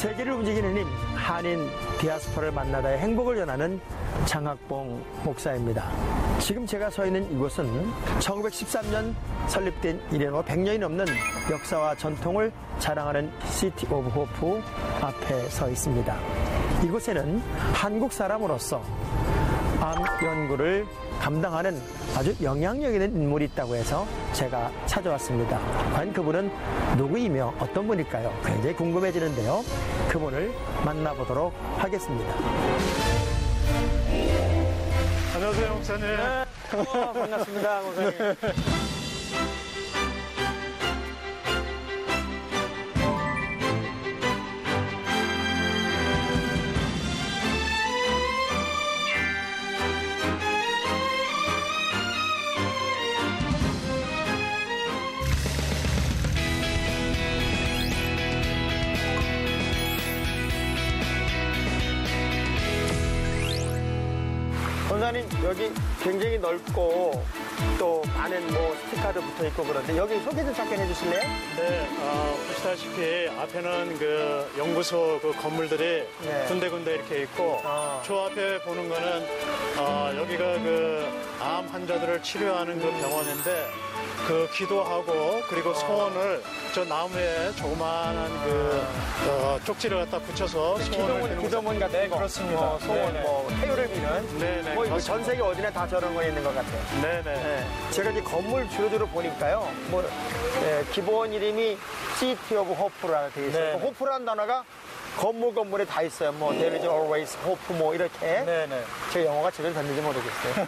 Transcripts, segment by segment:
세계를 움직이는 힘, 한인 디아스포라를 만나다의 행복을 전하는 장학봉 목사입니다. 지금 제가 서 있는 이곳은 1913년 설립된 이래로 100년이 넘는 역사와 전통을 자랑하는 시티 오브 호프 앞에 서 있습니다. 이곳에는 한국 사람으로서 암 연구를 감당하는 아주 영향력 있는 인물이 있다고 해서 제가 찾아왔습니다. 과연 그분은 누구이며 어떤 분일까요? 굉장히 궁금해지는데요. 그분을 만나보도록 하겠습니다. 안녕하세요, 목사님. 네. 반갑습니다, 목사님. 원사님, 여기 굉장히 넓고 또 많은 스티커도 붙어 있고 그런데 여기 소개 좀 잠깐 해주실래요? 네, 보시다시피 앞에는 그 연구소 그 건물들이 네. 군데군데 이렇게 있고 저 앞에 보는 거는 여기가 그 암 환자들을 치료하는 그 병원인데 그 기도하고 그리고 소원을 저 나무에 조그마한 그 쪽지를 갖다 붙여서 소원을 기도문 같은 네, 거. 그렇습니다. 소원, 네네. 태요를 비는. 네네. 이거 전 세계 어디나 다 저런 거 있는 것 같아요. 네네. 네. 제가 이제 건물 주로 보니까요. 기본 이름이 City of Hope라고 되어 있어요. 네네. 호프라는 단어가 건물에 다 있어요. There is always hope, 이렇게. 네네. 제 영어가 제대로 됐는지 모르겠어요.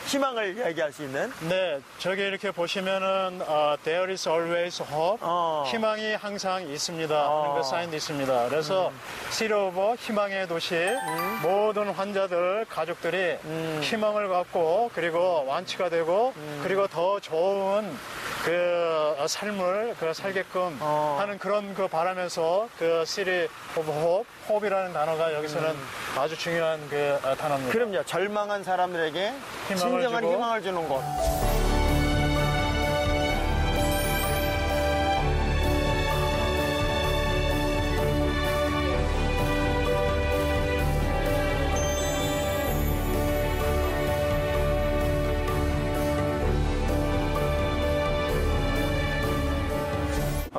희망을 이야기할 수 있는. 네, 저기 이렇게 보시면은 There is always hope, 희망이 항상 있습니다 하는 그 사인도 있습니다. 그래서 City of 희망의 도시, 모든 환자들, 가족들이 희망을 갖고 그리고 완치가 되고 그리고 더 좋은 그 삶을 살게끔 하는 그런 그 바라면서 그 City of Hope, 호흡이라는 단어가 여기서는 아주 중요한 그 단어입니다. 그럼요. 절망한 사람들에게 희망을 진정한 주고. 희망을 주는 곳.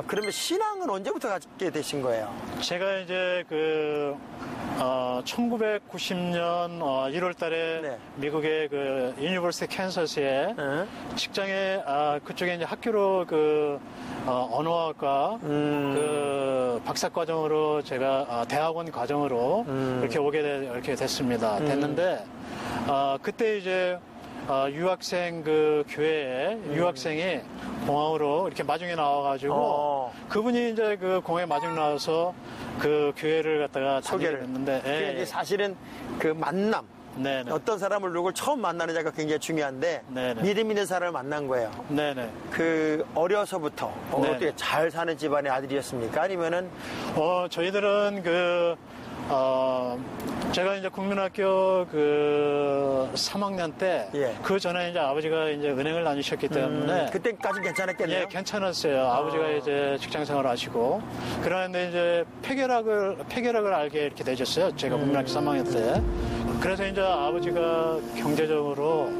그러면 신앙은 언제부터 갖게 되신 거예요? 제가 이제 1990년 1월 달에 네. 미국의 그 유니버시티 캔서스에 네. 직장에 그쪽에 이제 학교로 언어학과 그 박사 과정으로 제가 대학원 과정으로 이렇게 됐습니다. 됐는데 그때 이제 유학생 그 교회에 유학생이 공항으로 이렇게 마중에 나와가지고 그분이 이제 그 공항에 마중 나와서 그 교회를 갖다가 소개를 했는데 그게 이제 사실은 그 만남. 네네. 어떤 사람을 누굴 처음 만나는 자가 굉장히 중요한데 네네. 믿음 있는 사람을 만난 거예요. 네네. 그 어려서부터 네네. 어떻게 잘 사는 집안의 아들이었습니까? 아니면은 저희들은 제가 이제 국민학교 3학년 때 그 전에 이제 아버지가 이제 은행을 다니셨기 때문에 그때까지 괜찮았겠네요. 예, 괜찮았어요. 아버지가 이제 직장 생활을 하시고 그러는데 이제 폐결학을 알게 이렇게 되셨어요. 제가 국민학교 3학년 때. 그래서 이제 아버지가 경제적으로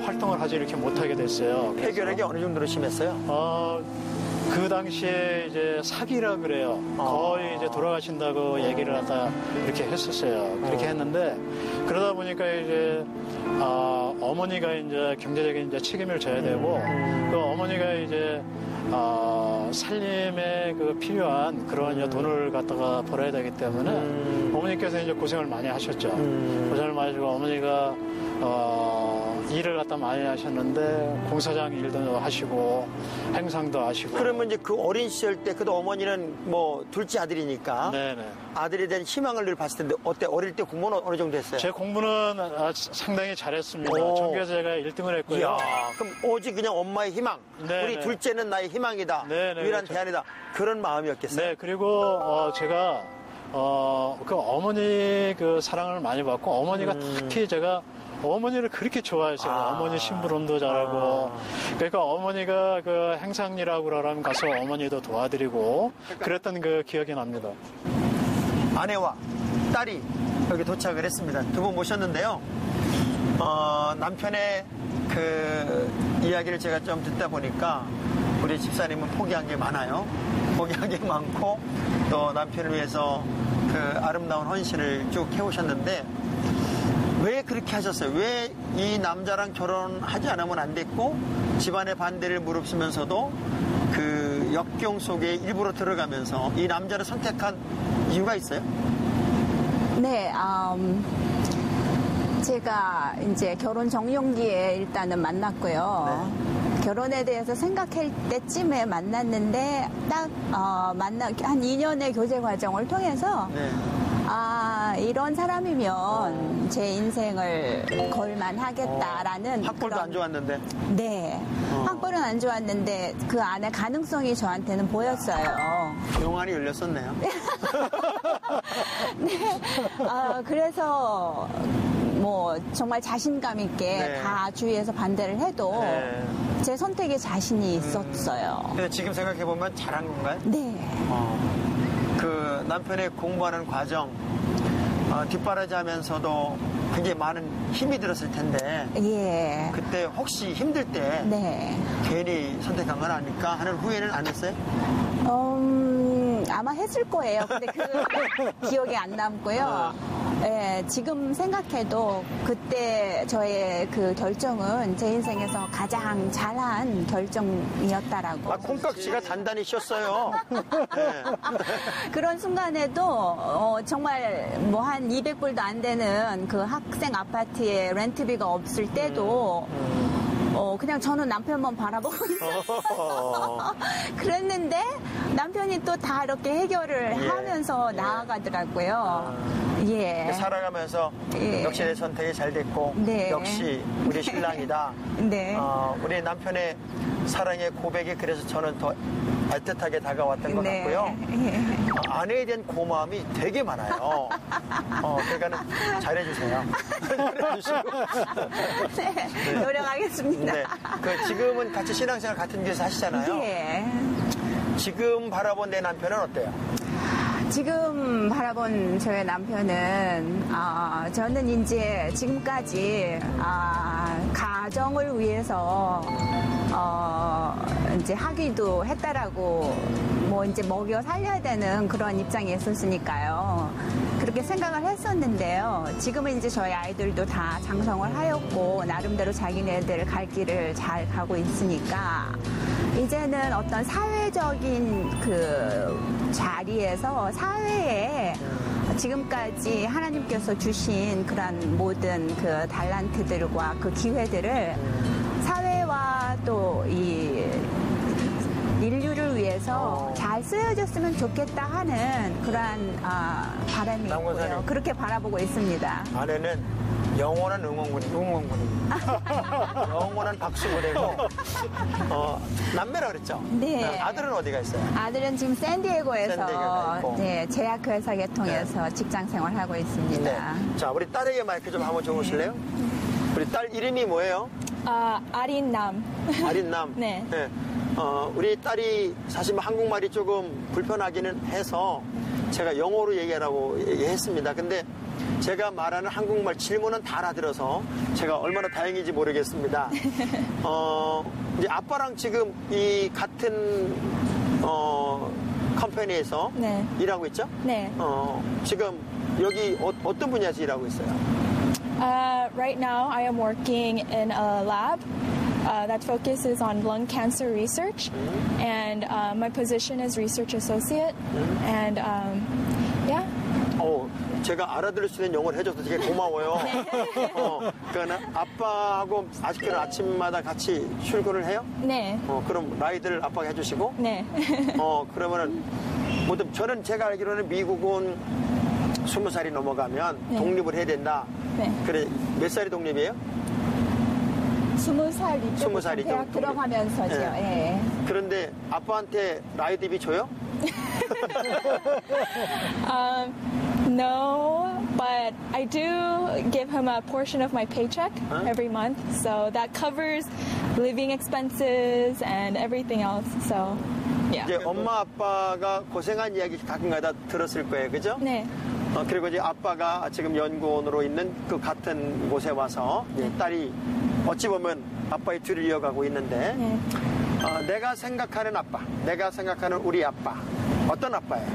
활동을 하지 이렇게 못하게 됐어요. 폐결핵이 어느 정도로 심했어요? 그 당시에 이제 사기라 그래요. 거의 이제 돌아가신다고 얘기를 하다 이렇게 했었어요. 그렇게 했는데 그러다 보니까 이제 어머니가 이제 경제적인 이제 책임을 져야 되고 그 어머니가 이제 살림에 필요한 그런 이제 돈을 갖다가 벌어야 되기 때문에 어머니께서 이제 고생을 많이 하셨죠. 고생을 많이 하시고 어머니가 일을 갖다 많이 하셨는데 공사장 일도 하시고 행상도 하시고. 그러면 이제 그 어린 시절 때 그래도 어머니는 둘째 아들이니까 네네. 아들에 대한 희망을 늘 봤을 텐데 어때? 어릴 때 공부는 어느 정도 했어요? 제 공부는 상당히 잘했습니다. 전교에서 제가 1등을 했고요. 이야, 그럼 오직 그냥 엄마의 희망. 네네. 우리 둘째는 나의 희망이다. 네네, 유일한 그렇죠. 대안이다. 그런 마음이었겠어요? 네, 그리고 제가 그 어머니 그 사랑을 많이 받고 어머니가 특히 제가 어머니를 그렇게 좋아했어요. 어머니 심부름도 잘하고. 그러니까 어머니가 그 행상이라고 그러면 가서 어머니도 도와드리고 그랬던 그 기억이 납니다. 아내와 딸이 여기 도착을 했습니다. 두 분 모셨는데요. 남편의 그 이야기를 제가 좀 듣다 보니까 우리 집사님은 포기한 게 많아요. 포기한 게 많고 또 남편을 위해서 그 아름다운 헌신을 쭉 해오셨는데 왜 그렇게 하셨어요? 왜 이 남자랑 결혼하지 않으면 안 됐고 집안의 반대를 무릅쓰면서도 그 역경 속에 일부러 들어가면서 이 남자를 선택한 이유가 있어요? 네, 제가 이제 결혼 정년기에 일단은 만났고요. 네. 결혼에 대해서 생각할 때쯤에 만났는데 딱 한 2년의 교제 과정을 통해서 네. 이런 사람이면 제 인생을 걸만하겠다라는 학벌도 그런- 안 좋았는데. 네, 학벌은 안 좋았는데 그 안에 가능성이 저한테는 보였어요. 용안이 열렸었네요. 그래서 뭐 정말 자신감 있게 네. 다 주위에서 반대를 해도 네. 제 선택에 자신이 있었어요. 근데 지금 생각해보면 잘한 건가요? 네. 그 남편의 공부하는 과정, 뒷바라지하면서도 굉장히 많은 힘이 들었을 텐데 예. 그때 혹시 힘들 때 네. 괜히 선택한 건 아닐까 하는 후회는 안 했어요? 아마 했을 거예요. 근데 그 기억이 안 남고요. 예, 지금 생각해도 그때 저의 그 결정은 제 인생에서 가장 잘한 결정이었다라고. 콩깍지가 단단히 쉬었어요. 네. 그런 순간에도 정말 뭐 한 200불도 안 되는 그 학생 아파트에 렌트비가 없을 때도 그냥 저는 남편만 바라보고 있었어요. 그랬는데 남편이 또 다 이렇게 해결을 하면서 나아가더라고요. 예. 살아가면서 예. 역시 내 선택이 잘 됐고 네. 역시 우리 신랑이다. 네. 우리 남편의 사랑의 고백이 그래서 저는 더 애틋하게 다가왔던 것 네. 같고요. 예. 아내에 대한 고마움이 되게 많아요. 그러니까는 잘해주세요. 잘해주시고. 네. 노력하겠습니다. 네. 그 지금은 같이 신앙생활 같은 교회에서 하시잖아요. 예. 지금 바라본 내 남편은 어때요? 지금 바라본 저의 남편은 저는 이제 지금까지 가정을 위해서 이제 하기도 했다라고 뭐 이제 먹여 살려야 되는 그런 입장에 있었으니까요. 그렇게 생각을 했었는데요. 지금은 이제 저희 아이들도 다 장성을 하였고 나름대로 자기네들 갈 길을 잘 가고 있으니까 이제는 어떤 사회적인 그 자리에서 사회에 지금까지 하나님께서 주신 그런 모든 그 달란트들과 그 기회들을 사회와 또 이 인류를 위해서 잘 쓰여졌으면 좋겠다 하는 그러한 바람이 있고요. 그렇게 바라보고 있습니다. 아내는 영원한 응원군입니다. 영원한 박수부대고 남매라 그랬죠? 네. 아들은 어디가 있어요? 아들은 지금 샌디에고에서 샌디에고에 있고. 네, 제약회사 계통에서 직장 생활하고 있습니다. 네. 자, 우리 딸에게 마이크 좀 한번 줘보실래요? 우리 딸 이름이 뭐예요? 아린남. 아린남. 네. 우리 딸이 사실 한국말이 조금 불편하기는 해서 제가 영어로 얘기하라고 얘기했습니다. 근데 제가 말하는 한국말 질문은 다 알아들어서 제가 얼마나 다행인지 모르겠습니다. 이제 아빠랑 지금 이 같은 컴퍼니에서 네. 일하고 있죠? 네. 지금 여기 어떤 분야에서 일하고 있어요? Right now, I am working in a lab that focuses on lung cancer research, and my position is research associate. And yeah. 제가 알아들을 수 있는 영어를 해줘서 되게 고마워요. 그러니까 아빠하고 아직도 아침마다 같이 출근을 해요? 네. 그럼 라이드를 아빠가 해주시고? 네. 그러면은 저는 제가 알기로는 미국은 20살이 넘어가면 네. 독립을 해야 된다. 네. 그래 몇 살이 독립이에요? 20살이죠. 20살이죠. 대학 들어가면서죠. 네. 예. 그런데 아빠한테 라이드비 줘요? No, but I do give him a portion of my paycheck every month. So that covers living expenses and everything else. So, yeah. 이제 엄마 아빠가 고생한 이야기 가끔가다 들었을 거예요, 그죠? 네. 그리고 이제 아빠가 지금 연구원으로 있는 그 같은 곳에 와서 이제 딸이 어찌 보면 아빠의 뒤를 이어가고 있는데 네. 내가 생각하는 아빠, 내가 생각하는 우리 아빠 어떤 아빠예요?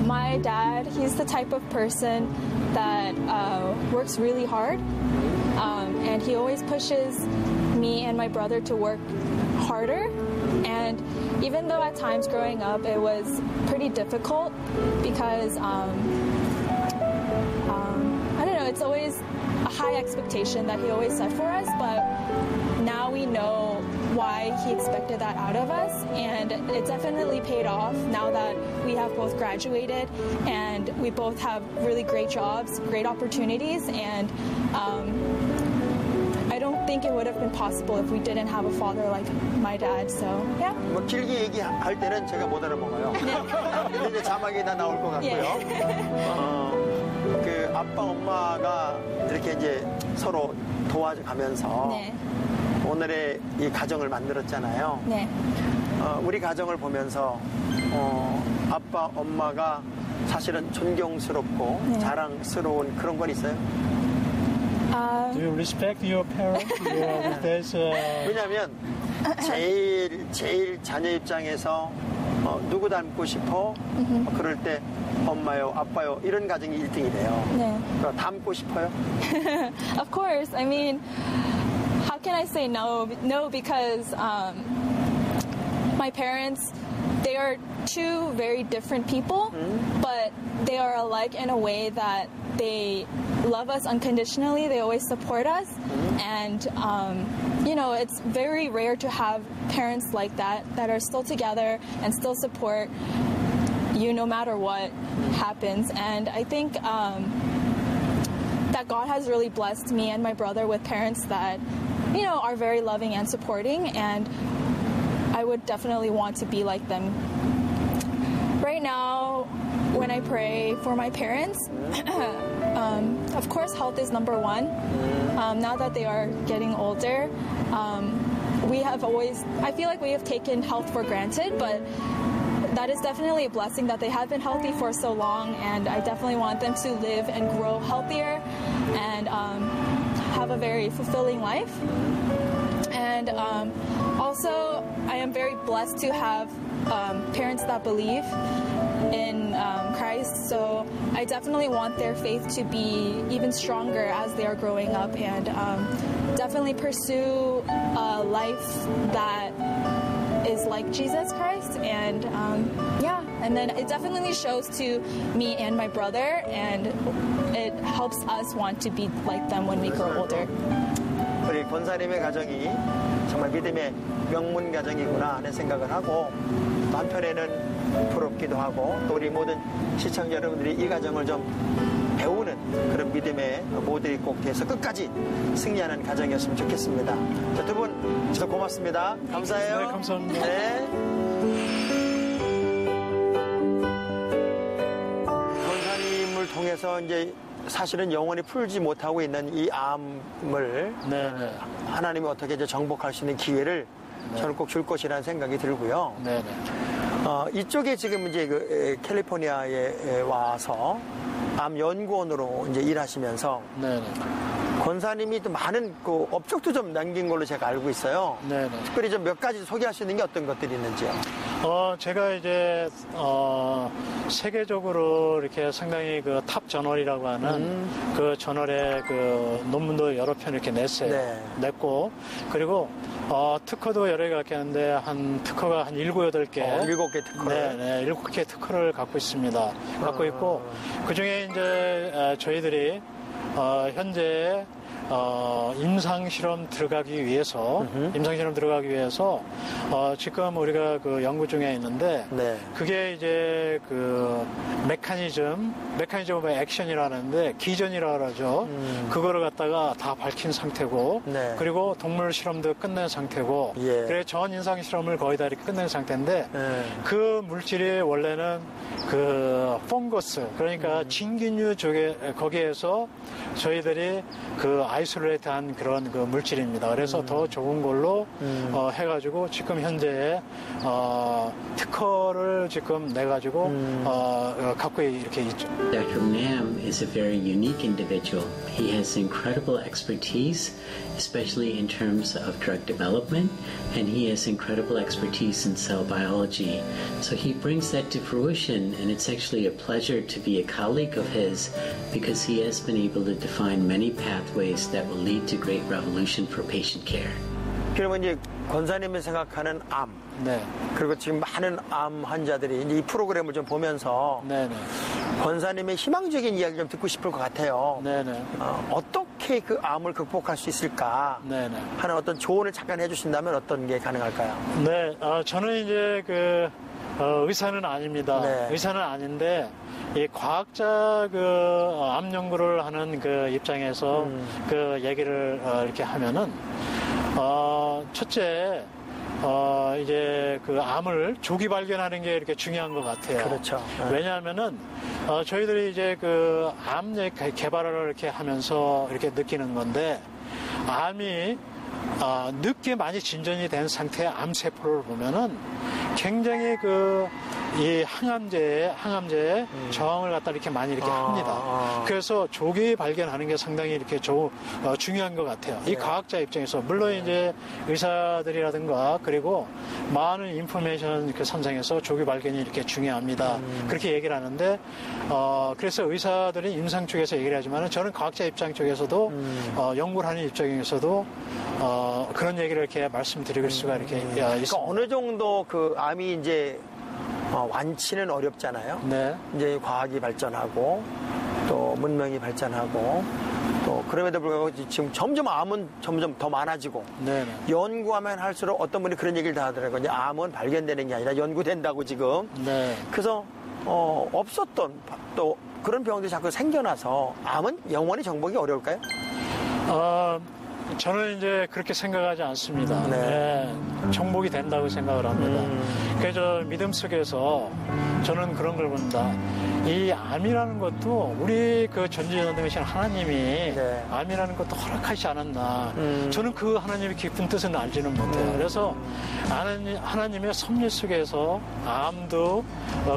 My dad, he's the type of person that works really hard, and he always pushes me and my brother to work harder. And even though at times growing up it was pretty difficult because I don't know, it's always a high expectation that he always set for us, but now we know why he expected that out of us, and it definitely paid off now that we have both graduated and we both have really great jobs, great opportunities, and I don't think it would have been possible if we didn't have a father like my dad. So, yeah. 뭐 길게 얘기할 때는 제가 못 알아먹어요. 근데 이제 자막이 다 나올 것 같고요. 그 아빠 엄마가 이렇게 이제 서로 도와가면서 네. 오늘의 이 가정을 만들었잖아요. 네. 우리 가정을 보면서 아빠 엄마가 사실은 존경스럽고 네. 자랑스러운 그런 건 있어요. Do you respect your parents? There's 왜냐하면 제일 자녀 입장에서 누구 닮고 싶어? 그럴 때 엄마요, 아빠요 이런 가정이 1등이래요. 네. 닮고 싶어요? Of course. I mean, how can I say no? No, because my parents, they are two very different people, but they are alike in a way that they love us unconditionally. They always support us. And, you know, it's very rare to have parents like that are still together and still support you no matter what happens. And I think that God has really blessed me and my brother with parents that, you know, are very loving and supporting. And I would definitely want to be like them. Right now, when I pray for my parents, of course, health is number one. Now that they are getting older, we have always, I feel like we have taken health for granted, but that is definitely a blessing that they have been healthy for so long, and I definitely want them to live and grow healthier and have a very fulfilling life. And also, I am very blessed to have parents that believe in Christ, so I definitely want their faith to be even stronger as they are growing up, and definitely pursue a life that is like Jesus Christ. And yeah, and then it definitely shows to me and my brother, and it helps us want to be like them when we grow older. 우리 권사님의 가정이 정말 믿음의 명문 가정이구나 하는 생각을 하고, 또 한편에는 부럽기도 하고, 또 우리 모든 시청자 여러분들이 이 가정을 좀 배우는 그런 믿음의 모델이 꼭 돼서 끝까지 승리하는 가정이었으면 좋겠습니다. 두 분 진짜 고맙습니다. 감사해요. 네, 감사합니다. 네. 권사님을 통해서 이제 사실은 영원히 풀지 못하고 있는 이 암을 네네. 하나님이 어떻게 이제 정복할 수 있는 기회를 저는 꼭 줄 것이라는 생각이 들고요. 네네. 이쪽에 지금 이제 그 캘리포니아에 와서 암 연구원으로 이제 일하시면서 네네. 권사님이 또 많은 그 업적도 좀 남긴 걸로 제가 알고 있어요. 네네. 특별히 좀 몇 가지 소개할 수 있는 게 어떤 것들이 있는지요? 제가 이제 세계적으로 이렇게 상당히 그 탑 저널이라고 하는 그 저널에 그 논문도 여러 편 이렇게 냈어요. 네. 냈고, 그리고 특허도 여러 개 갖게 하는데 한 특허가 한 7, 8개. 7개 특허를. 네, 7개 특허를 갖고 있습니다. 갖고 있고, 그 중에 이제 저희들이 현재 임상실험 들어가기 위해서 지금 우리가 그 연구 중에 있는데 네. 그게 이제 그 메커니즘 오브 액션이라는데 기전이라고 그러죠. 그거를 갖다가 다 밝힌 상태고 네. 그리고 동물 실험도 끝낸 상태고 예. 그래 전 인상 실험을 거의 다 이렇게 끝낸 상태인데 네. 그 물질이 원래는 그 펑거스 그러니까 진균류 쪽에 거기에서 저희들이 그 아이솔레이트한 그런 그 물질입니다. 그래서 더 좋은 걸로 해가지고 지금 현재 특허를 지금 내가지고 갖고 이렇게 있죠. Dr. Nam is a very unique individual. He has incredible expertise, especially in terms of drug development, and he has incredible expertise in cell biology. So he brings that to fruition, and it's actually a pleasure to be a colleague of his because he has been able to define many pathways that will lead to great revolution for patient care. 그러면 이제 권사님이 생각하는 암, 네. 그리고 지금 많은 암 환자들이 이제 이 프로그램을 좀 보면서 네네. 권사님의 희망적인 이야기 좀 듣고 싶을 것 같아요. 네네. 어떻게 그 암을 극복할 수 있을까 네네. 하는 어떤 조언을 잠깐 해주신다면 어떤 게 가능할까요? 네, 저는 이제 의사는 아닙니다. 네. 의사는 아닌데 이 과학자 암 연구를 하는 그 입장에서 그 얘기를 이렇게 하면은 첫째. 이제 그 암을 조기 발견하는 게 이렇게 중요한 것 같아요. 그렇죠. 네. 왜냐하면은, 저희들이 이제 그 암 개발을 이렇게 하면서 이렇게 느끼는 건데, 암이, 늦게 많이 진전이 된 상태의 암세포를 보면은 굉장히 이 항암제에 저항을 갖다 이렇게 많이 이렇게 합니다. 그래서 조기 발견하는 게 상당히 이렇게 중요한 것 같아요. 이 과학자 입장에서 물론 이제 의사들이라든가 그리고 많은 인포메이션 그 선상에서 조기 발견이 이렇게 중요합니다. 그렇게 얘기를 하는데 그래서 의사들이 임상 쪽에서 얘기를 하지만은 저는 과학자 입장 쪽에서도 연구를 하는 입장에서도 그런 얘기를 이렇게 말씀드릴 수가 이렇게 있습니다. 그러니까 어느 정도 그 암이 이제 완치는 어렵잖아요. 네. 이제 과학이 발전하고 또 문명이 발전하고 또 그럼에도 불구하고 지금 점점 암은 점점 더 많아지고 네. 연구하면 할수록 어떤 분이 그런 얘기를 다 하더라고요. 이제 암은 발견되는 게 아니라 연구된다고 지금. 네. 그래서 없었던 또 그런 병들이 자꾸 생겨나서 암은 영원히 정복이 어려울까요? 저는 이제 그렇게 생각하지 않습니다. 네. 네, 정복이 된다고 생각을 합니다. 그래서 믿음 속에서 저는 그런 걸 본다. 이 암이라는 것도 우리 그 전지전능하신 하나님이 네. 암이라는 것도 허락하지 않았나. 저는 그 하나님의 깊은 뜻은 알지는 못해요. 그래서 하나님의 섭리 속에서 암도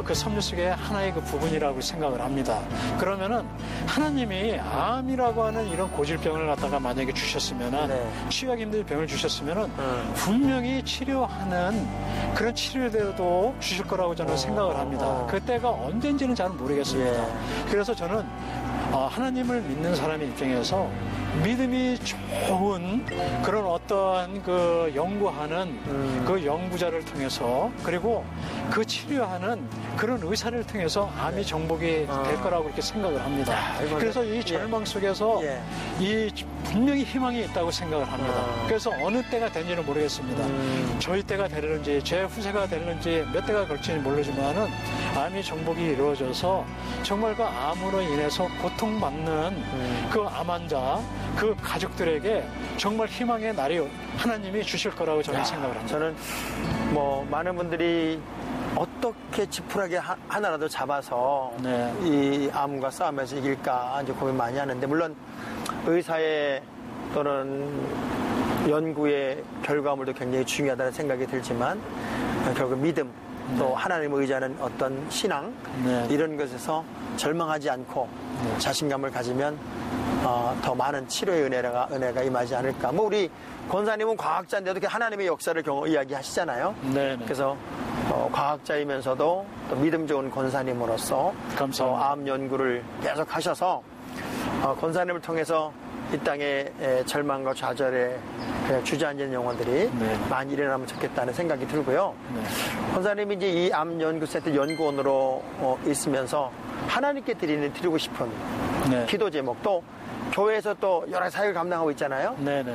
그 섭리 속의 하나의 그 부분이라고 생각을 합니다. 그러면은 하나님이 암이라고 하는 이런 고질병을 갖다가 만약에 주셨으면은 네. 치유하기 힘든 병을 주셨으면은 분명히 치료하는 그런 치료대로도 주실 거라고 저는 생각을 합니다. 그때가 언젠지는 잘 모르겠습니다. 예. 그래서 저는 하나님을 믿는 사람의 입장에서 믿음이 좋은 그런 어떠한 그 연구하는 그 연구자를 통해서 그리고 그 치료하는 그런 의사를 통해서 암이 정복이 될 거라고 그렇게 생각을 합니다. 그래서 이 절망 속에서 이 분명히 희망이 있다고 생각을 합니다. 그래서 어느 때가 된지는 모르겠습니다. 저희 때가 되려는지 제 후세가 되려는지 몇 때가 걸칠지 모르지만은 암이 정복이 이루어져서 정말 그 암으로 인해서 고통받는 그 암 환자 그 가족들에게 정말 희망의 날이 하나님이 주실 거라고 저는 생각을 합니다. 저는 많은 분들이 어떻게 지푸라기 하나라도 잡아서 네. 이 암과 싸움에서 이길까 이제 고민 많이 하는데 물론 의사의 또는 연구의 결과물도 굉장히 중요하다는 생각이 들지만 결국 믿음 또 하나님을 의지하는 어떤 신앙 이런 것에서 절망하지 않고 자신감을 가지면 더 많은 치료의 은혜가 임하지 않을까. 우리 권사님은 과학자인데도 하나님의 역사를 이야기하시잖아요. 네네. 그래서 과학자이면서도 또 믿음 좋은 권사님으로서 암 연구를 계속 하셔서 권사님을 통해서 이 땅의 절망과 좌절에 주저앉은 영혼들이 많이 일어나면 좋겠다는 생각이 들고요. 권사님이 이제 이 암 연구 센터 연구원으로 있으면서 하나님께 드리고 싶은 기도 제목도 교회에서 또 여러 사역을 감당하고 있잖아요. 네네.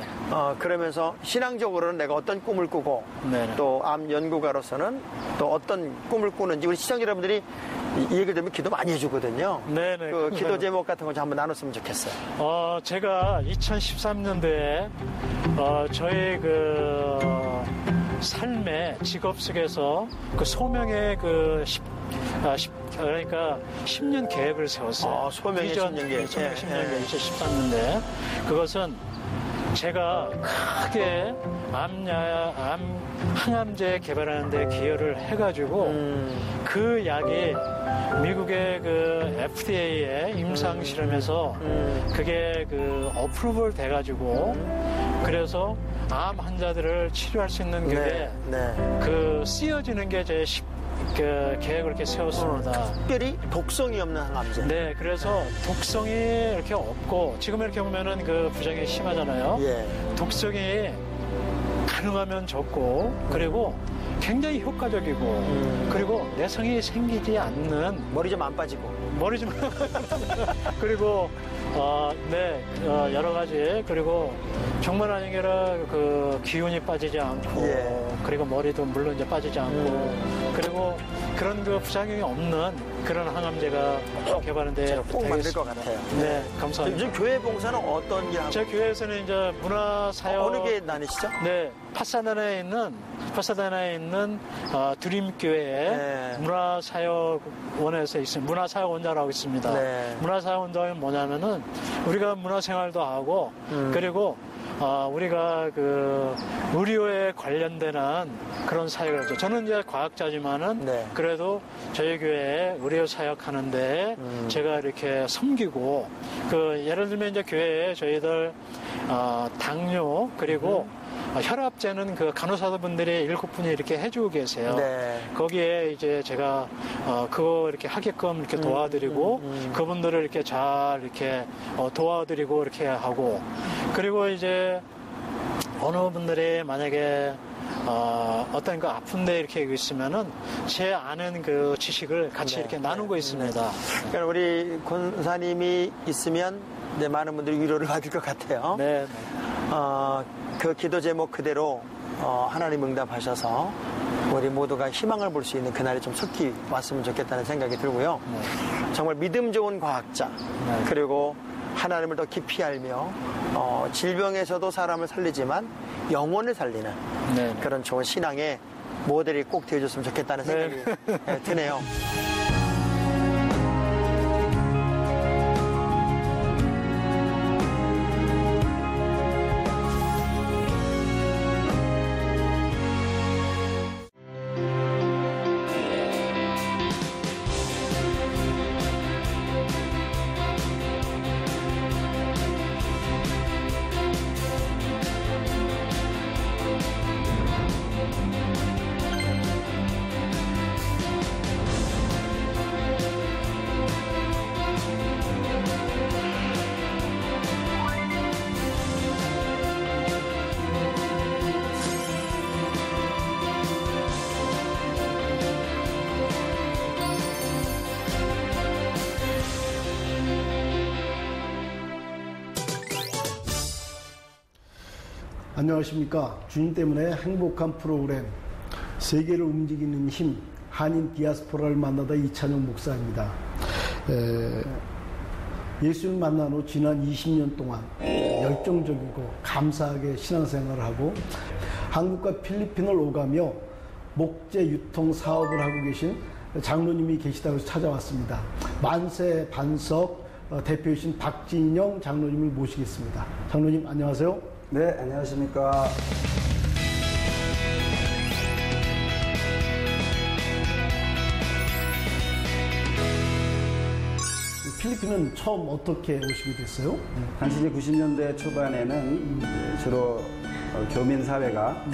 그러면서 신앙적으로는 내가 어떤 꿈을 꾸고 네네. 또 암 연구가로서는 또 어떤 꿈을 꾸는지 우리 시청자 여러분들이 이 얘기를 들으면 기도 많이 해주거든요. 네네. 그 기도 제목 같은 거 좀 한번 나눴으면 좋겠어요. 제가 2013년도에 저희 그 삶의 직업 속에서 그 소명의 그러니까 10년 계획을 세웠어요. 소명의 10년 계획. 10년 2013년도에 그것은 제가 크게 항암제 개발하는 데 기여를 해가지고 그 약이 미국의 그 FDA의 임상 실험에서 그게 그 어프로벌 돼가지고 그래서 암 환자들을 치료할 수 있는 게 그 쓰여지는 게 제 계획을 이렇게 세웠습니다. 특별히 독성이 없는 항암제. 네, 그래서 독성이 이렇게 없고 지금 이렇게 보면은 그 부작용이 심하잖아요. 예. 독성이 가능하면 적고 그리고 굉장히 효과적이고 그리고 내성이 생기지 않는 머리 좀 안 빠지고. 머리 좀 그리고 여러 가지 그리고 정말 아니라 그 기운이 빠지지 않고 그리고 머리도 물론 이제 빠지지 않고 그리고 그런 그 부작용이 없는 그런 항암제가 개발하는데 꼭 만들 것 같아요. 네, 감사합니다. 요즘 교회 봉사는 어떤 일 하고? 제 교회에서는 이제 문화사역 어느 게 나뉘시죠? 네, 파사다나에 있는 드림교회에 문화사역원에서 있습니다. 문화사역원자라고 있습니다. 네. 문화사역원자는 뭐냐면은 우리가 문화생활도 하고 그리고 우리가 그 의료에 관련되는 그런 사역을 하죠. 저는 이제 과학자지만은 그래도 저희 교회에 의료 사역하는데 제가 이렇게 섬기고 그 예를 들면 이제 교회에 저희들 당뇨 그리고 혈압제는 그 간호사분들이 7분이 이렇게 해주고 계세요. 거기에 이제 제가 그거 이렇게 하게끔 이렇게 도와드리고 그분들을 이렇게 잘 이렇게 도와드리고 이렇게 하고 그리고 이제 어느 분들이 만약에 어떤 그 아픈데 이렇게 있으면은 제 아는 그 지식을 같이 이렇게 나누고 있습니다. 그러니까 우리 권사님이 있으면 이제 많은 분들이 위로를 받을 것 같아요. 네. 그 기도 제목 그대로 하나님 응답하셔서 우리 모두가 희망을 볼 수 있는 그날이 좀 속히 왔으면 좋겠다는 생각이 들고요. 정말 믿음 좋은 과학자 그리고 하나님을 더 깊이 알며 질병에서도 사람을 살리지만 영혼을 살리는 그런 좋은 신앙의 모델이 꼭 되어줬으면 좋겠다는 생각이 드네요. 안녕하십니까. 주님 때문에 행복한 프로그램 세계를 움직이는 힘 한인 디아스포라를 만나다 이찬용 목사입니다. 예수를 만난 후 지난 20년 동안 열정적이고 감사하게 신앙생활을 하고 한국과 필리핀을 오가며 목재 유통 사업을 하고 계신 장로님이 계시다고 해서 찾아왔습니다. 만세 반석 대표이신 박진영 장로님을 모시겠습니다. 장로님 안녕하세요. 네, 안녕하십니까. 필리핀은 처음 어떻게 오시게 됐어요? 당시 이제 90년대 초반에는 주로 교민사회가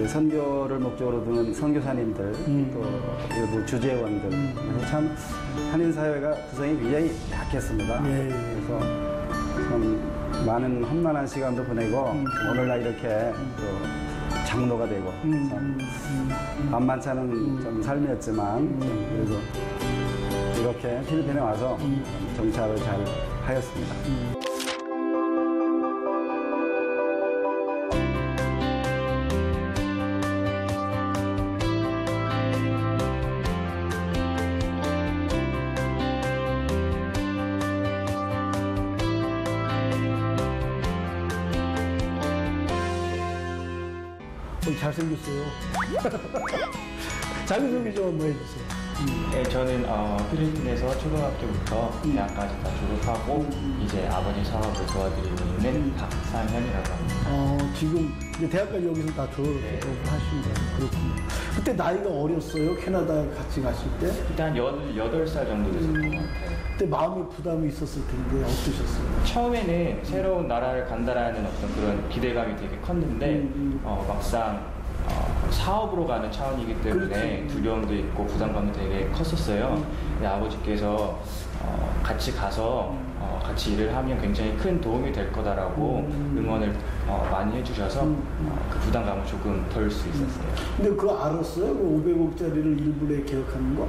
선교를 목적으로 두는 선교사님들 또 일부 주재원들 참 한인사회가 구성이 굉장히 약했습니다. 그래서 참 많은 험난한 시간도 보내고 오늘날 이렇게 또 장로가 되고 참 만만치 않은 좀 삶이었지만 그래도 이렇게 필리핀에 와서 정착을 잘 하였습니다. 잘생겼어요. 자기소개 좀 한번 해주세요. 네, 저는 필리핀에서 초등학교부터 대학까지 다 졸업하고 이제 아버지 사업을 도와드리고 있는 박상현이라고 합니다. 지금 이제 대학까지 여기서 다 졸업하신 거예요. 그렇군요. 그때 나이가 어렸어요? 캐나다 같이 가실 때? 그때 한 18살 정도 됐었던 것 같아요. 그때 마음의 부담이 있었을 텐데 어떠셨어요? 처음에는 새로운 나라를 간다라는 어떤 그런 기대감이 되게 컸는데 막상 사업으로 가는 차원이기 때문에 그렇지. 두려움도 있고 부담감도 되게 컸었어요. 근데 아버지께서 같이 가서 같이 일을 하면 굉장히 큰 도움이 될 거다라고 응원을 많이 해주셔서 그 부담감을 조금 덜 수 있었어요. 근데 그거 알았어요? 그 500억짜리를 일부러 계약하는 거?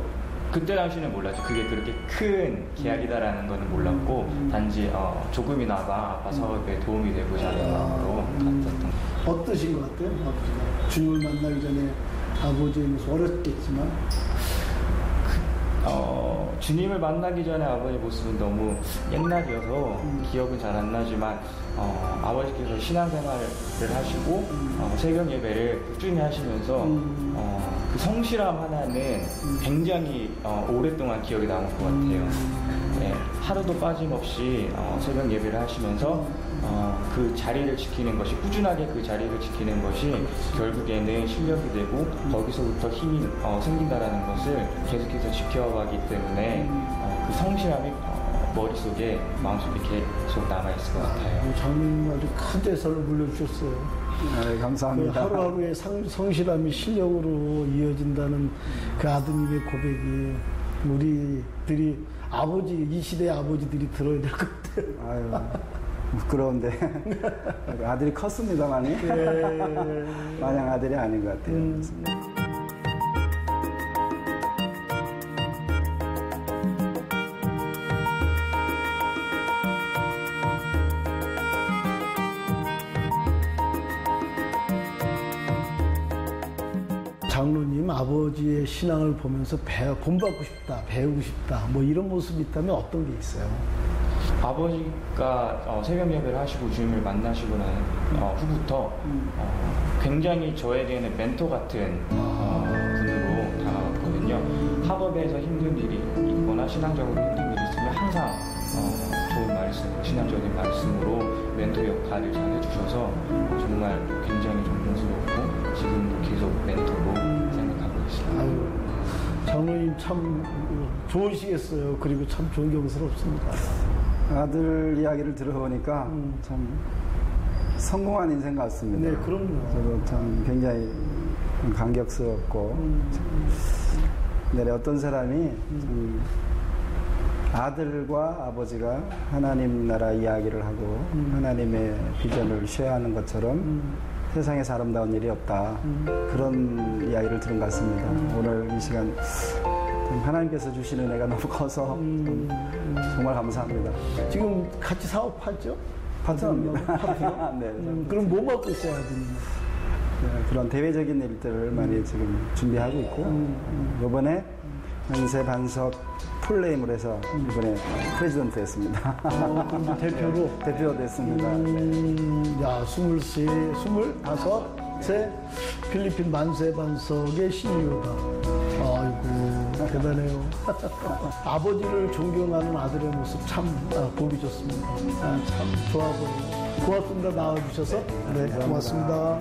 그때 당시는 몰랐죠. 그게 그렇게 큰 계약이다라는 거는 몰랐고 단지 조금이나마 아빠 사업에 도움이 되고자 하는 마음으로 갔었던. 어떠신 것 같아요? 아버지가 주님을 만나기 전에 아버지의 모습 어렸겠지만 주님을 만나기 전에 아버지 모습은 너무 옛날이어서 기억은 잘 안 나지만 아버지께서 신앙생활을 하시고 새벽 예배를 꾸준히 하시면서 그 성실함 하나는 굉장히 오랫동안 기억에 남을 것 같아요. 네, 하루도 빠짐없이 새벽 예배를 하시면서 그 자리를 지키는 것이 꾸준하게 그 자리를 지키는 것이 결국에는 실력이 되고 거기서부터 힘이 생긴다라는 것을 계속해서 지켜가기 때문에 그 성실함이 머릿속에 마음속에 계속 남아있을 것 같아요. 장로님 아주 큰 대사를 물려주셨어요. 네, 감사합니다. 그 하루하루의 성실함이 실력으로 이어진다는 그 아드님의 고백이 우리들이 이 시대의 아버지들이 들어야 될 것 같아요. 아유, 부끄러운데 아들이 컸습니다만이 마냥 아들이 아닌 것 같아요. 장로님 아버지의 신앙을 보면서 본받고 싶다, 배우고 싶다, 뭐 이런 모습이 있다면 어떤 게 있어요? 아버지가 새벽 예배를 하시고 주님을 만나시고 난 후부터 굉장히 저에게는 멘토 같은 분으로 다가왔거든요. 학업에서 힘든 일이 있거나 신앙적으로 힘든 일이 있으면 항상 좋은 말씀, 신앙적인 말씀으로 멘토 역할을 잘 해주셔서 정말 굉장히 존경스럽고 지금도 계속 멘토로 생각하고 있습니다. 아유, 장로님 참 좋으시겠어요. 그리고 참 존경스럽습니다. 아들 이야기를 들어보니까 참 성공한 인생 같습니다. 네, 그럼요. 저도 참 굉장히 감격스럽고 네, 어떤 사람이 아들과 아버지가 하나님 나라 이야기를 하고 하나님의 비전을 쉐어하는 것처럼 세상에서 아름다운 일이 없다. 그런 이야기를 들은 것 같습니다. 오늘 이 시간 하나님께서 주신 은혜가 너무 커서 정말 감사합니다. 지금 같이 사업하죠? 파트너입니다. 파트너? 네, 그럼 뭐 맡고 있어야 되는 네, 그런 대외적인 일들을 많이 지금 준비하고 있고 이번에 연세 반석 풀네임을 해서 이번에 프레지던트 했습니다. 대표로? 대표 됐습니다. 야, 23, 25세 필리핀 만세 반석의 CEO다. 아이고, 대단해요. 아버지를 존경하는 아들의 모습 참 보기 좋습니다. 참 좋아 보여요. 고맙습니다. 나와주셔서. 네, 고맙습니다.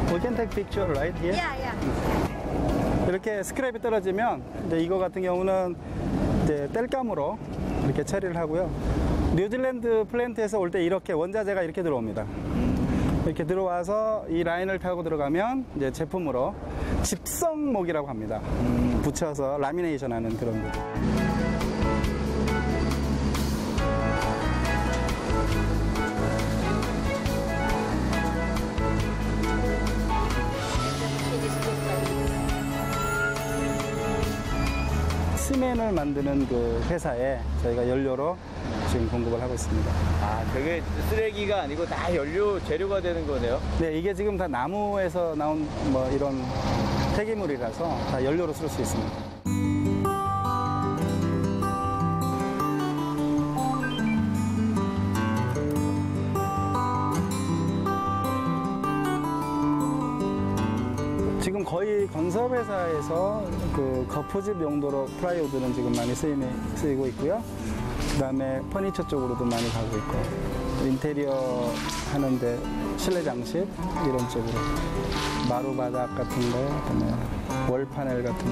We can take picture right here. Yeah. 이렇게 스크랩이 떨어지면 이제 이거 같은 경우는 이제 땔감으로 이렇게 처리를 하고요. 뉴질랜드 플랜트에서 올 때 이렇게 원자재가 이렇게 들어옵니다. 이렇게 들어와서 이 라인을 타고 들어가면 이제 제품으로 집성목이라고 합니다. 붙여서 라미네이션 하는 그런 거죠. 시멘을 만드는 그 회사에 저희가 연료로 지금 공급을 하고 있습니다. 아, 그게 쓰레기가 아니고 다 연료 재료가 되는 거네요? 네, 이게 지금 다 나무에서 나온 뭐 이런 폐기물이라서 다 연료로 쓸 수 있습니다. 지금 거의 건설회사에서 그 거푸집 용도로 플라이우드는 지금 많이 쓰이고 있고요. 그다음에 퍼니처 쪽으로도 많이 가고 있고, 인테리어 하는데 실내 장식 이런 쪽으로 마루 바닥 같은 거, 그다음에 월 파넬 같은 거.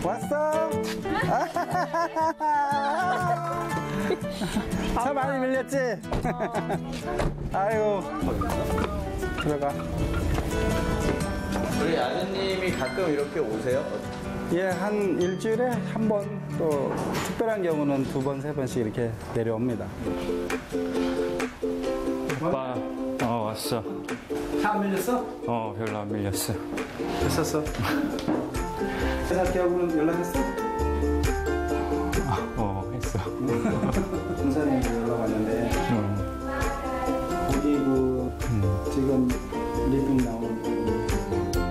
왔어? 차 많이 밀렸지? 아이고. 들어가. 우리 아드님이 가끔 이렇게 오세요? 예, 한 일주일에 한 번, 또 특별한 경우는 두 번, 세 번씩 이렇게 내려옵니다. 오빠, 왔어. 차 안 밀렸어? 별로 안 밀렸어. 됐었어. 회사 기하고는 연락했어? 했어. 군사님한테 연락 왔는데, 거기 지금 리빙 나오는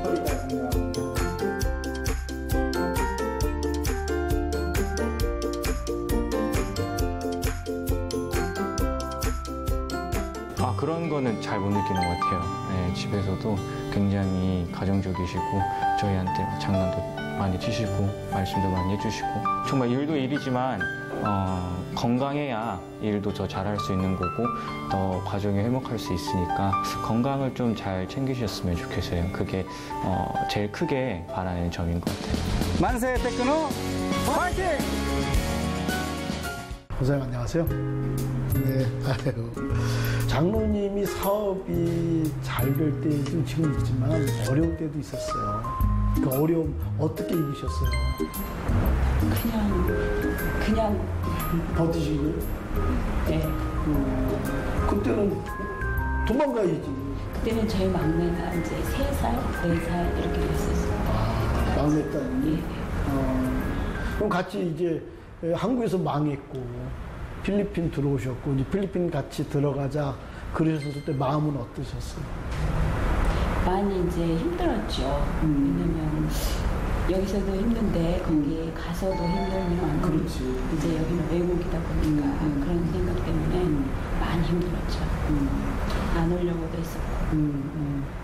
허리 같은 거. 그런 거는 잘 못 느끼는 것 같아요. 네, 집에서도 굉장히 가정적이시고 저희한테 장난도 많이 치시고 말씀도 많이 해주시고, 정말 일도 일이지만 건강해야 일도 더 잘할 수 있는 거고 더 가정이 회복할 수 있으니까 건강을 좀 잘 챙기셨으면 좋겠어요. 그게 제일 크게 바라는 점인 것 같아요. 만세 테크노 파이팅! 선생님 안녕하세요. 네, 아유. 장로님이 사업이 잘 될 때도 지금 있지만 어려울 때도 있었어요. 그 어려움 어떻게 이기셨어요? 그냥 버티시고요? 네. 그때는 도망가야지. 그때는 저희 막내가 이제 3살, 4살 이렇게 됐었어요. 막내 딸이. 예. 그럼 같이 이제 한국에서 망했고 필리핀 들어오셨고 이제 필리핀 같이 들어가자 그러셨을 때 마음은 어떠셨어요? 많이 이제 힘들었죠. 왜냐면 여기서도 힘든데 거기 가서도 힘들면 그렇지. 이제 여기는 외국이다 보니까 그런 생각 때문에 많이 힘들었죠. 안 오려고도 했었고.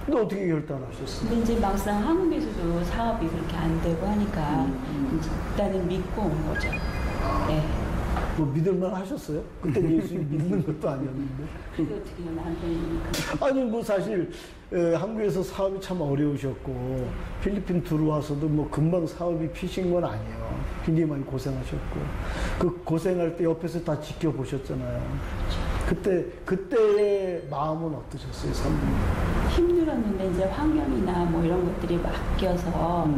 근데 어떻게 결단하셨어요? 근데 이제 막상 한국에서도 사업이 그렇게 안 되고 하니까 이제 일단은 믿고 온 거죠. 네. 뭐 믿을만 하셨어요? 그때 예수 믿는 것도 아니었는데. 그게 어떻게 남편이니까. 아니 뭐 사실 한국에서 사업이 참 어려우셨고 필리핀 들어와서도 뭐 금방 사업이 피신 건 아니에요. 굉장히 많이 고생하셨고 그 고생할 때 옆에서 다 지켜보셨잖아요. 그때의 마음은 어떠셨어요, 사모님? 힘들었는데 이제 환경이나 뭐 이런 것들이 맡겨서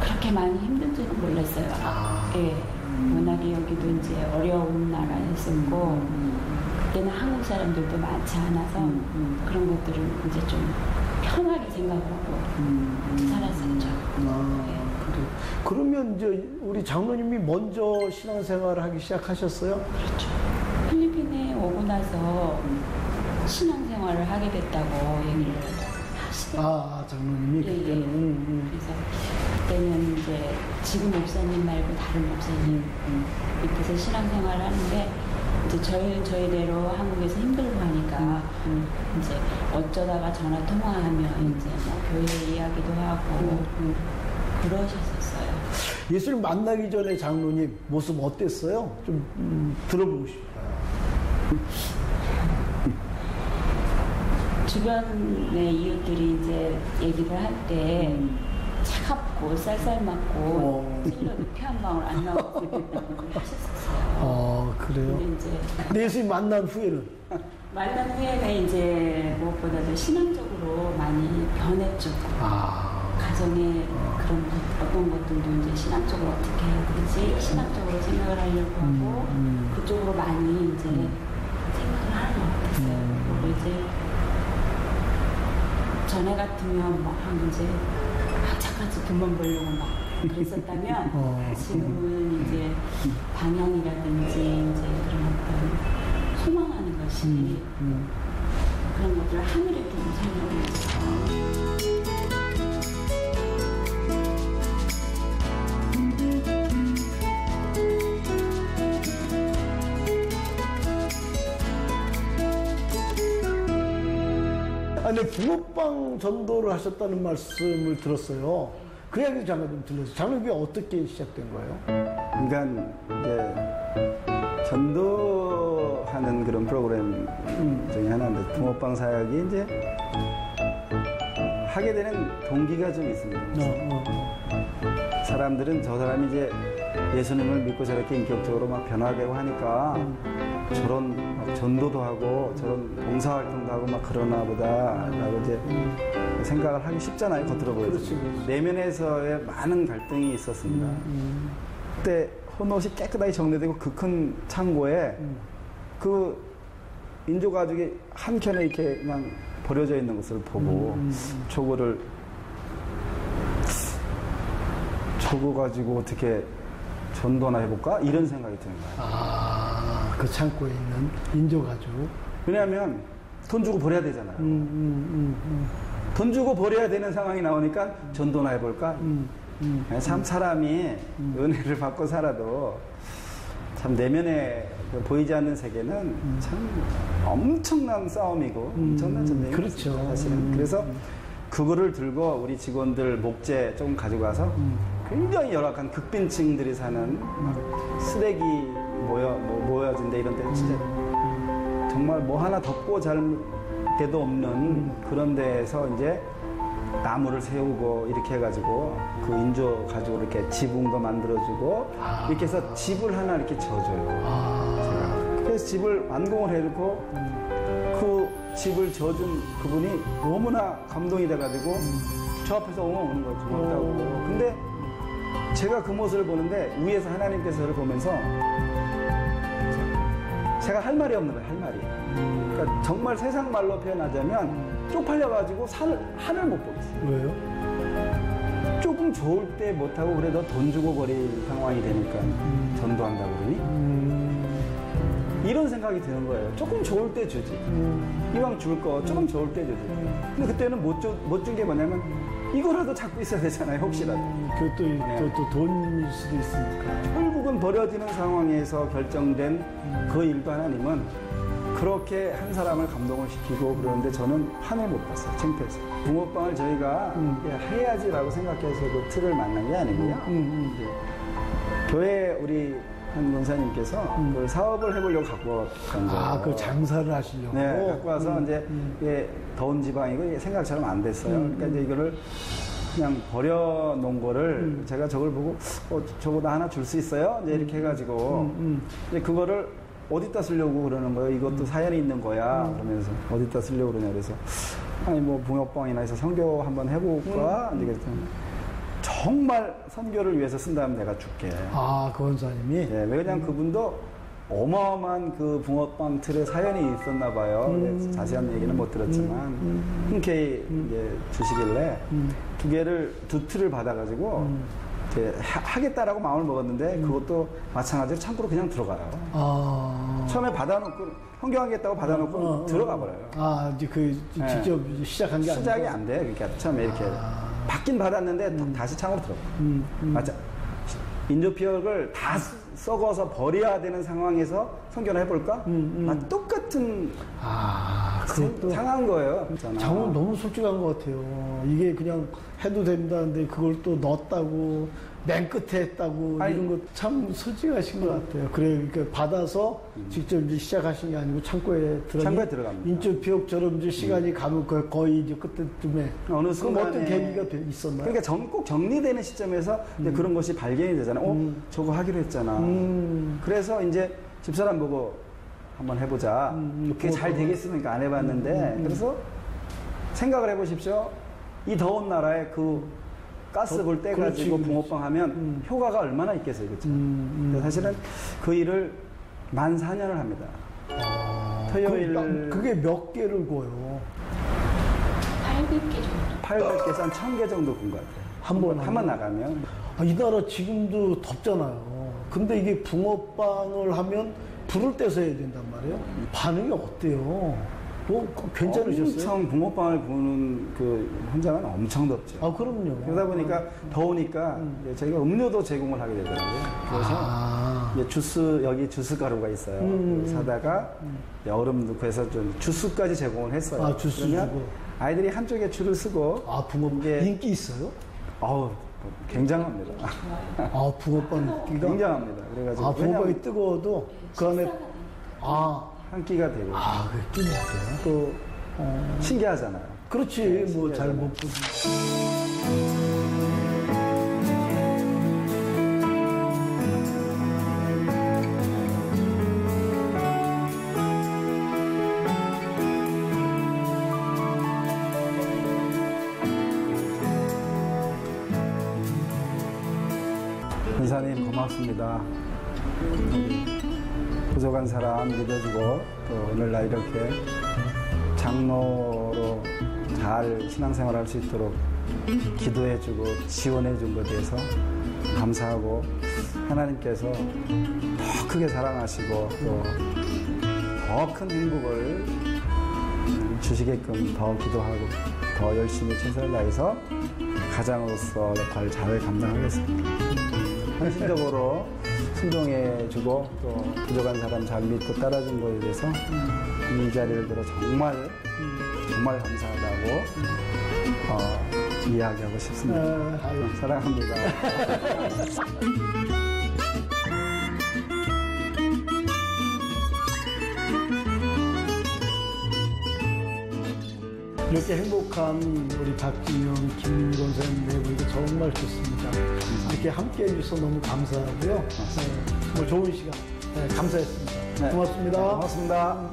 그렇게 많이 힘든지는 몰랐어요. 예. 워낙에 여기도 이제 어려운 나라였었고 그때는 한국 사람들도 많지 않아서 그런 것들은 이제 좀 편하게 생각하고 살았었죠. 그래. 그러면 이제 우리 장로님이 먼저 신앙생활을 하기 시작하셨어요? 그렇죠. 필리핀에 오고 나서 신앙생활을 하게 됐다고 얘기를 하시더라고요. 장로님이 그때는. 그래서 그때는 이제 지금 목사님 말고 다른 목사님 밑에서 신앙생활을 하는데 이제 저희대로 한국에서 힘들고 하니까 이제 어쩌다가 전화 통화하면 이제 뭐 교회 이야기도 하고 그러셨었어요. 예수를 만나기 전에 장로님 모습 어땠어요? 좀 들어보고 싶어요. 주변의 이웃들이 이제 얘기를 할 때 차갑고 쌀쌀맞고 찔러도 피 한 방울 안 나오고 하셨었어요. 그래요? 근데 예수님 만난 후에는? 만난 후에는 이제 무엇보다도 신앙적으로 많이 변했죠. 가정에 그런 어떤 것들도 이제 신앙적으로 어떻게 해야 되지? 신앙적으로 생각을 하려고 하고 그쪽으로 많이 이제 생각을 하는 것 같았어요. 그리고 이제 전에 같으면 뭐 한 이제 착같이 돈만 벌려고 막 그랬었다면 지금은 이제 방향이라든지 이제 그런 어떤 소망하는 것이 그런 것들을 하늘에 두고 살려고 했어요. 아니, 붕어빵 전도를 하셨다는 말씀을 들었어요. 그 이야기 잠깐 좀 들려주세요. 장르가 어떻게 시작된 거예요? 그러니까 이제 전도하는 그런 프로그램 중에 하나인데 붕어빵 사역이 이제 하게 되는 동기가 좀 있습니다. 사람들은 저 사람이 이제 예수님을 믿고 저렇게 인격적으로 막 변화되고 하니까 저런 막 전도도 하고 저런 봉사활동도 하고 막 그러나 보다 라고 이제 생각을 하기 쉽잖아요. 겉으로 보여서. 내면에서의 많은 갈등이 있었습니다. 그때 헌옷이 깨끗하게 정리되고 그 큰 창고에 그 인조 가죽이 한 켠에 이렇게 그냥 버려져 있는 것을 보고 저거 가지고 어떻게 전도나 해볼까? 이런 생각이 드는 거예요. 그 창고에 있는 인조가죽. 왜냐하면 돈 주고 버려야 되잖아요. 돈 주고 버려야 되는 상황이 나오니까 전도나 해볼까? 참 사람이 은혜를 받고 살아도 참 내면에 보이지 않는 세계는 참 엄청난 싸움이고 엄청난 전쟁이죠. 그렇죠. 사실은. 그래서 그거를 들고 우리 직원들 목재 조금 가지고 가서 굉장히 열악한 극빈층들이 사는 막 쓰레기 모여진 데 이런 데 진짜 정말 뭐 하나 덮고 잘 데도 없는 그런 데에서 이제 나무를 세우고 이렇게 해가지고 그 인조 가지고 이렇게 지붕도 만들어주고 이렇게 해서 집을 하나 이렇게 져줘요. 제가. 그래서 집을 완공을 해놓고 그 집을 져준 그분이 너무나 감동이 돼가지고 저 앞에서 오는 거죠. 고맙다고. 근데 제가 그 모습을 보는데 위에서 하나님께서 저를 보면서 제가 할 말이 없는 거예요. 할 말이. 그러니까 정말 세상 말로 표현하자면 쪽팔려가지고 하늘 못 보겠어요. 왜요? 조금 좋을 때 못하고 그래 너 돈 주고 버릴 상황이 되니까 전도한다고 그러니? 이런 생각이 드는 거예요. 조금 좋을 때 주지. 이왕 줄 거 조금 좋을 때 주지. 근데 그때는 못 준 게 뭐냐면 이거라도 잡고 있어야 되잖아요. 혹시라도. 그것도 돈일 수도 있으니까. 결국은 버려지는 상황에서 결정된 그 일도 하나님은 그렇게 한 사람을 감동을 시키고 그러는데 저는 하늘 못 봤어요. 창피해서. 붕어빵을 저희가 해야지라고 생각해서 그 틀을 만난 게 아니고요. 교회 우리 한 권사님께서 그 사업을 해보려고 갖고 간 거예요. 그 장사를 하시려고? 네, 갖고 와서 이제 이게 더운 지방이고 생각처럼 안 됐어요. 그러니까 이제 이거를 그냥 버려놓은 거를 제가 저걸 보고 저거 나 하나 줄 수 있어요? 이제 이렇게 해가지고 이제 그거를 어디다 쓰려고 그러는 거예요? 이것도 사연이 있는 거야. 그러면서 어디다 쓰려고 그러냐 그래서 아니 뭐 붕어빵이나 해서 선교 한번 해볼까? 이제 그랬더니 정말 선교를 위해서 쓴다면 내가 줄게. 그 원사님이? 네, 왜냐면 그분도 어마어마한 그 붕어빵 틀에 사연이 있었나 봐요. 자세한 얘기는 못 들었지만 흔쾌히 이제 주시길래 두 틀을 받아가지고 이제 하겠다라고 마음을 먹었는데 그것도 마찬가지로 창고로 그냥 들어가요. 처음에 받아놓고 헌경하겠다고 받아놓고 들어가 버려요. 이제 직접 시작한 게 아니고 시작이 안 돼요. 그러니까 처음에 이렇게 받긴 받았는데 다시 창으로 들어가. 맞아. 인조피혁을 다 썩어서 버려야 되는 상황에서 선교를 해볼까? 똑같은 상한 거예요. 장은 너무 솔직한 것 같아요. 이게 그냥 해도 된다는데 그걸 또 넣었다고 맨 끝에 했다고 이런 거 참 솔직하신 것 같아요. 그러니까 받아서 직접 이제 시작하신 게 아니고 창고에 들어갑니다. 인조피혁처럼 이제 시간이 가면 거의 이제 그때쯤에 어느 순간에 어떤 계기가 있었나요? 그러니까 꼭 정리되는 시점에서 이제 그런 것이 발견이 되잖아요. 저거 하기로 했잖아. 그래서 이제 집사람 보고 한번 해보자. 그게 잘 되겠으니까 안 해봤는데 그래서 생각을 해보십시오. 이 더운 나라에 그 가스불 떼가지고 붕어빵 하면 효과가 얼마나 있겠어요. 그렇죠? 사실은 그 일을 14,000년을 합니다. 토요일. 그게 몇 개를 구워요? 800개 정도. 800개에서 한 1000개 정도 구운 것 같아요. 한번 나가면. 이 나라 지금도 덥잖아요. 근데 이게 붕어빵을 하면 불을 떼서 해야 된단 말이에요. 반응이 어때요? 괜찮으셨어요? 엄청 붕어빵을 구우는 그 현장은 엄청 덥죠. 그럼요. 그러다 보니까 더우니까 저희가 음료도 제공을 하게 되더라고요. 그래서 이제 여기 주스 가루가 있어요. 사다가 얼음 넣고 해서 좀 주스까지 제공을 했어요. 주스 그러면 주고. 아이들이 한쪽에 줄을 쓰고. 붕어빵 인기 있어요? 굉장합니다. 붕어빵 인기가? 굉장합니다. 그래가지고. 붕어빵이 뜨거워도 그 안에, 한 끼가 되고. 그 끼가 돼요? 또, 신기하잖아요. 그렇지. 잘 먹고. 권사님 고맙습니다. 부족한 사람 믿어주고 또 오늘날 이렇게 장로로 잘 신앙생활할 수 있도록 기도해주고 지원해준 것에 대해서 감사하고 하나님께서 더 크게 사랑하시고 또 더 큰 행복을 주시게끔 더 기도하고 더 열심히 최선을 다해서 가장으로서 역할을 잘 감당하겠습니다. 헌신적으로 순종해주고 또 부족한 사람 잘 믿고 따라준 것에 대해서 이 자리를 들어 정말 감사하다고 이야기하고 싶습니다. 사랑합니다. 이렇게 행복한 우리 박진영, 김민건 선생님 네 분도 정말 좋습니다. 이렇게 함께 해주셔서 너무 감사하고요. 정말 좋은 시간 감사했습니다. 고맙습니다. 고맙습니다.